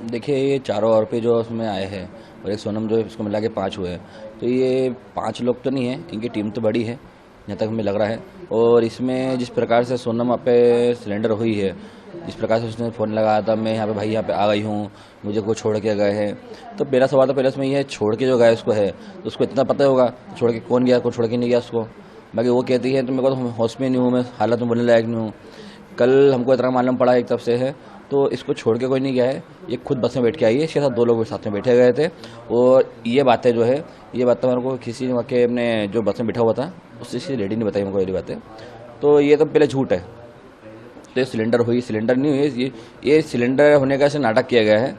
देखिए ये चारों आरोपी जो उसमें आए हैं और एक सोनम जो है, इसको मिला के 5 हुए हैं। तो ये 5 लोग तो नहीं है, इनकी टीम तो बड़ी है जहाँ तक हमें लग रहा है। और इसमें जिस प्रकार से सोनम वहाँ पे सिलेंडर हुई है, जिस प्रकार से उसने फ़ोन लगाया था, मैं यहाँ पे भाई यहाँ पे आ गई हूँ, मुझे को छोड़ के गए हैं। तो पहला सवाल तो पहले इसमें ये छोड़ के जो गया उसको है, तो उसको इतना पता होगा छोड़ के कौन गया, को छोड़ के नहीं गया उसको। बाकी वो कहती है तो मेरे को तो होश में नहीं हूँ, मैं हालत में बोलने लायक नहीं हूँ। कल हमको इतना मालूम पड़ा एक तरफ से है, तो इसको छोड़ के कोई नहीं गया है, ये खुद बस में बैठ के आई है। इसके साथ 2 लोग साथ में बैठे गए थे। और ये बातें जो है, ये बातें मेरे को किसी ने के अपने जो बस में बैठा हुआ था उससे किसी लेडी ने बताई मेरे को ये बातें। तो ये तो पहले झूठ है। तो ये सिलेंडर हुई, सिलेंडर नहीं हुई, ये सिलेंडर होने का ऐसे नाटक किया गया है।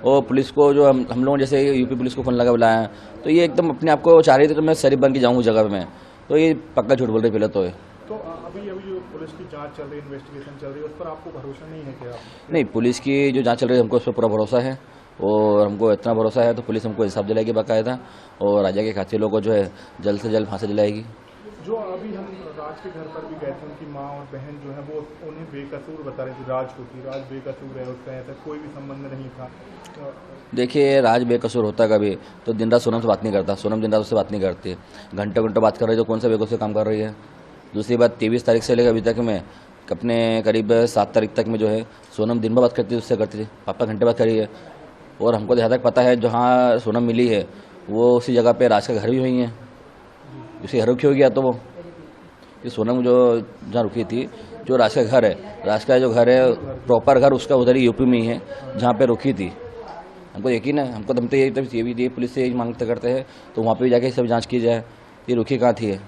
और पुलिस को जो हम लोगों जैसे यूपी पुलिस को फोन लगा बुलाया, तो ये एकदम अपने आप को चाह रही थी तो मैं शरीफ बन के जाऊँ जगह में। तो ये पक्का झूठ बोल रही पहले तो। तो अभी अभी जो पुलिस की जांच चल रही है, इन्वेस्टिगेशन चल रही है, उस पर आपको भरोसा नहीं है क्या? नहीं, पुलिस की जो जांच चल रही है हमको उस पर पूरा भरोसा है। और हमको इतना भरोसा है तो पुलिस हमको इंसाफ दिलाएगी बाकायदा। और राजा के कातिलों को जो है जल्द से जल्द फांसी दिलाएगी। जो अभी हम राज के घर पर भी गए थे, उनकी माँ और बहन जो है वो उन्हें बेकसूर बता रही थी, राज को कि राज बेकसूर है, उसका ऐसा कोई भी संबंध नहीं था। देखिए राज बेकसूर होता कभी तो दिन रात सोनम से बात नहीं करता, सोनम दिन रात उससे बात नहीं करती। घंटों घंटों बात कर रही है, तो कौन सा बेकसूर काम कर रही है। दूसरी बात, 23 तारीख से लेकर अभी तक में अपने करीब 7 तारीख तक में जो है सोनम दिन भर बात करती थी, उससे करती थी, पापा घंटे बात करी है। और हमको जहाँ तक पता है जहाँ सोनम मिली है वो उसी जगह पे राज का घर भी हुई है, उसी घर रुकी होगी। या तो वो कि सोनम जो जहाँ रुकी थी, जो राज का घर है, राज का जो घर है प्रॉपर घर उसका उधर ही यूपी में ही है जहाँ पे रुकी थी। हमको यकीन है, हमको तो ये भी पुलिस से यही मांगते करते हैं तो वहाँ पे जाके सब जांच की जाए ये रुकी कहाँ थी है।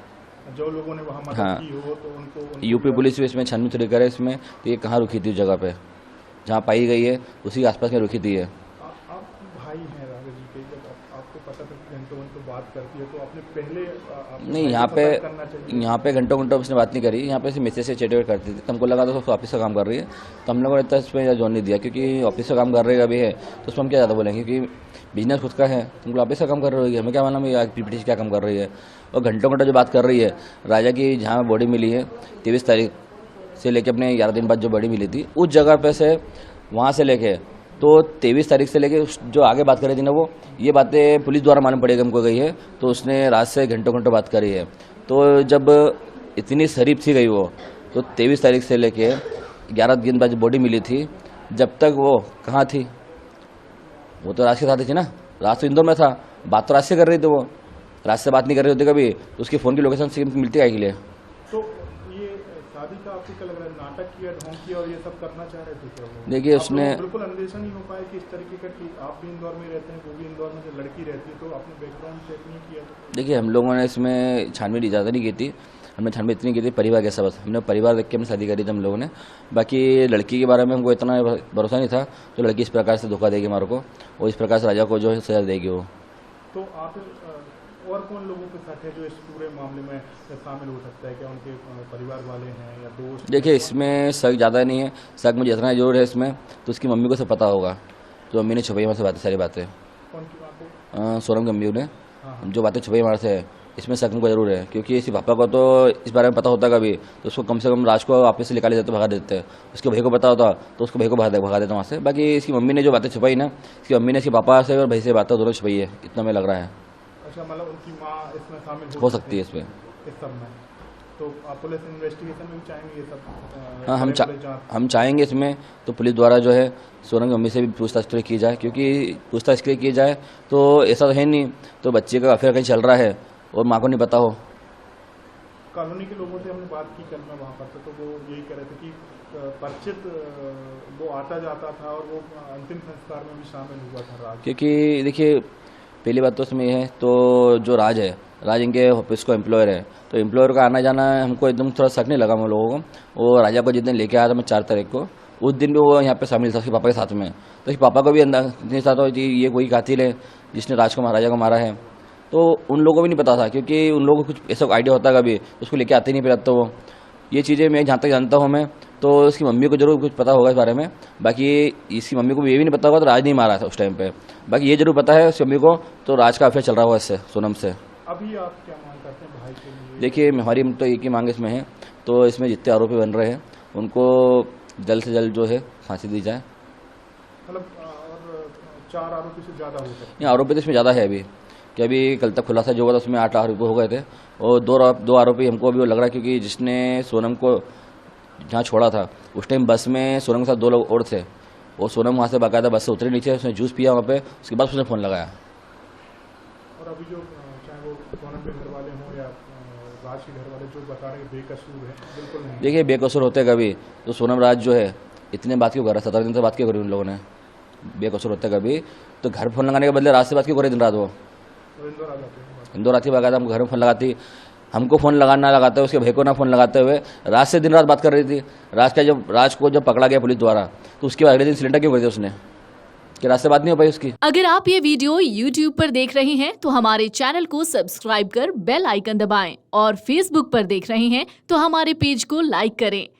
जो लोगों ने वहाँ मदद हाँ, की हो तो उनको यूपी पुलिस भी इसमें छानबीन थोड़ी करे इसमें तो ये कहाँ रुकी थी उस जगह पे जहाँ पाई गई है, उसी के आसपास में रुकी थी है। आप भाई हैं राघव जी के, जब आपको पता था कि घंटों घंटों बात करती है तो आपने पहले नहीं, यहाँ पे घंटों घंटों उसने बात नहीं करी, यहाँ पे सिर्फ मैसेज से चैट करती थी। तो हमको लगा था ऑफिस का काम कर रही है, तो हम लोगों ने इतना इसमें जोन नहीं दिया क्योंकि ऑफिस का काम कर रही है अभी है तो उसमें हम क्या ज़्यादा बोलेंगे क्योंकि बिजनेस खुद का है। तुमको ऑफिस का काम कर रही है, हमें क्या मालूम है पीपीटी क्या काम कर रही है। और घंटों घंटों जो बात कर रही है राजा की, जहाँ बॉडी मिली है 23 तारीख से लेके अपने 11 दिन बाद जो बॉडी मिली थी उस जगह पे से, वहाँ से लेके तो 23 तारीख से लेके जो आगे बात कर रही थी ना वो, ये बातें पुलिस द्वारा मालूम पड़ेगी हमको गई है। तो उसने रात से घंटों घंटों बात करी है। तो जब इतनी शरीफ थी गई वो, तो 23 तारीख से लेके 11 दिन बाद जो बॉडी मिली थी, जब तक वो कहाँ थी, वो तो राज के साथ ही थी ना। राज तो इंदौर में था, बात तो राज से कर रही थी वो, राज से बात नहीं कर रही होती कभी तो उसकी फ़ोन की लोकेशन से मिलती है के लिए। तो ये शादी का आपको क्या लग रहा है, नाटक किया, ढोंग किया और ये सब करना चाह रहे थे क्या वो? देखिए उसने बिल्कुल अन्वेषण नहीं हो पाया कि इस तरीके का, कि आप भी इंदौर में रहते हैं, वो भी इंदौर में जो लड़की रहती है, तो आपने बैकग्राउंड चेक नहीं किया? देखिए हम लोगों ने इसमें छानबीन ज़्यादा नहीं की थी, हमने छानबीन इतनी की थी परिवार के सब, हमने परिवार देख के हमने शादी करी थी हम लोगों ने। बाकी लड़की के बारे में हमको इतना भरोसा नहीं था तो लड़की इस प्रकार से धोखा देगी हमारे को और इस प्रकार से राजा को जो है सजा देगी वो। तो आप और कौन लोगों के साथ है जो इस पूरे मामले में शामिल हो सकता है? क्या उनके परिवार वाले हैं या दोस्त? देखिए इसमें शक ज़्यादा नहीं है, शक मुझे इतना जरूर है इसमें, तो उसकी मम्मी को सब पता होगा, तो मम्मी ने छुपाई हमारे से बातें, सारी बातें। कौन की बात है? सोनम की मम्मी ने हाँ। जो बातें छुपाई हमारे से, इसमें शक हमको जरूर है क्योंकि इसके पापा को तो इस बारे में पता होता कभी तो उसको कम से कम राज को वापस से निकाले देते, भगा देते। उसके भाई को पता होता तो उसको भाई को भगा देता वहाँ से। बाकी इसकी मम्मी ने जो बातें छुपाई ना, इसकी मम्मी ने इसके पापा से और भाई से बातें दोनों छुपाई है, इतना मैं लग रहा है। अच्छा, मतलब उनकी माँ इसमें शामिल हो सकती है इसमें, इस सब में। तो आप पुलिस इन्वेस्टिगेशन में भी चाहेंगे ये सब? हाँ, हम चाहेंगे इसमें तो पुलिस द्वारा जो है सोनम की मम्मी से भी पूछताछ की जाए, क्योंकि पूछताछ के लिए की जाए तो ऐसा तो है नहीं तो बच्चे का अफेयर कहीं चल रहा है और माँ को नहीं पता हो। कॉलोनी के लोगों से हमने बात की कल मैं वहाँ पर, तो वो यही कह रहे थे कि परिचित वो आता जाता था और वो अंतिम संस्कार में भी शामिल हुआ था राज। क्योंकि देखिए पहली बात तो इसमें है, तो जो राज है, राज इनके ऑफिस को एम्प्लॉयर है, तो एम्प्लॉयर का आना जाना हमको एकदम थोड़ा शक नहीं लगा हम लोगों को। और राजा को जिस दिन लेके आया था मैं 4 तारीख को, उस दिन भी वो यहाँ पे शामिल था उसके पापा के साथ में, तो उसके पापा को भी अंदाजा साथ हो कि ये कोई कातिल है जिसने राजा को मारा है। तो उन लोगों को भी नहीं पता था क्योंकि उन लोगों को कुछ ऐसा आइडिया होता कभी उसको लेके आते नहीं फिर तो वो ये चीज़ें मैं जहाँ तक जानता हूँ मैं, तो इसकी मम्मी को जरूर कुछ पता होगा इस बारे में। बाकी इसकी मम्मी को ये भी नहीं पता होगा तो राज नहीं मारा था उस टाइम पे। बाकी ये जरूर पता है उसकी मम्मी को तो राज का अफेयर चल रहा हुआ इससे, सोनम से। अभी आप क्या मांग करते हैं भाई के लिए? देखिए हमारी तो एक ही मांग इसमें है, तो इसमें जितने आरोपी बन रहे हैं उनको जल्द से जल्द जो है फांसी दी जाए। मतलब और 4 आरोपी से ज़्यादा हो सकते नहीं, आरोपी तो इसमें ज़्यादा है अभी, कि अभी कल तक खुलासा जो हुआ था उसमें 8 आरोपी हो गए थे, और दो आरोपी हमको अभी वो लग रहा है, क्योंकि जिसने सोनम को जहाँ छोड़ा था उस टाइम बस में सोनम के साथ 2 लोग और थे, और सोनम वहाँ से बाकायदा बस से उतरे नीचे, उसने जूस पिया वहाँ पे, उसके बाद उसने फ़ोन लगाया। और अभी जो चाहे वो सोनम के घर वाले हों या राज के घर वाले जो बता रहे हैं बेकसूर है, बिल्कुल नहीं। देखिए, बेकसूर होते कभी तो सोनम राज जो है इतने बात क्यों कर रहा है, 17 दिन से बात क्यों करी उन लोगों ने, बेकसूर होते कभी तो घर फोन लगाने के बदले रात से बात क्यों करे दिन रात वो, और इंदौर आ जाते हैं इंदौर आती बाकायदा हमको घर में फ़ोन लगाती, हमको फ़ोन लगाना लगाते हुए उसके भाई को ना फ़ोन लगाते हुए रात से दिन रात बात कर रही थी। राज को जब पकड़ा गया पुलिस द्वारा तो उसके बाद अगले दिन सिलेंडर क्यों कर दिया उसने, कि रात से बात नहीं हो पाई उसकी। अगर आप ये वीडियो YouTube पर देख रहे हैं तो हमारे चैनल को सब्सक्राइब कर बेल आइकन दबाएं, और Facebook पर देख रहे हैं तो हमारे पेज को लाइक करें।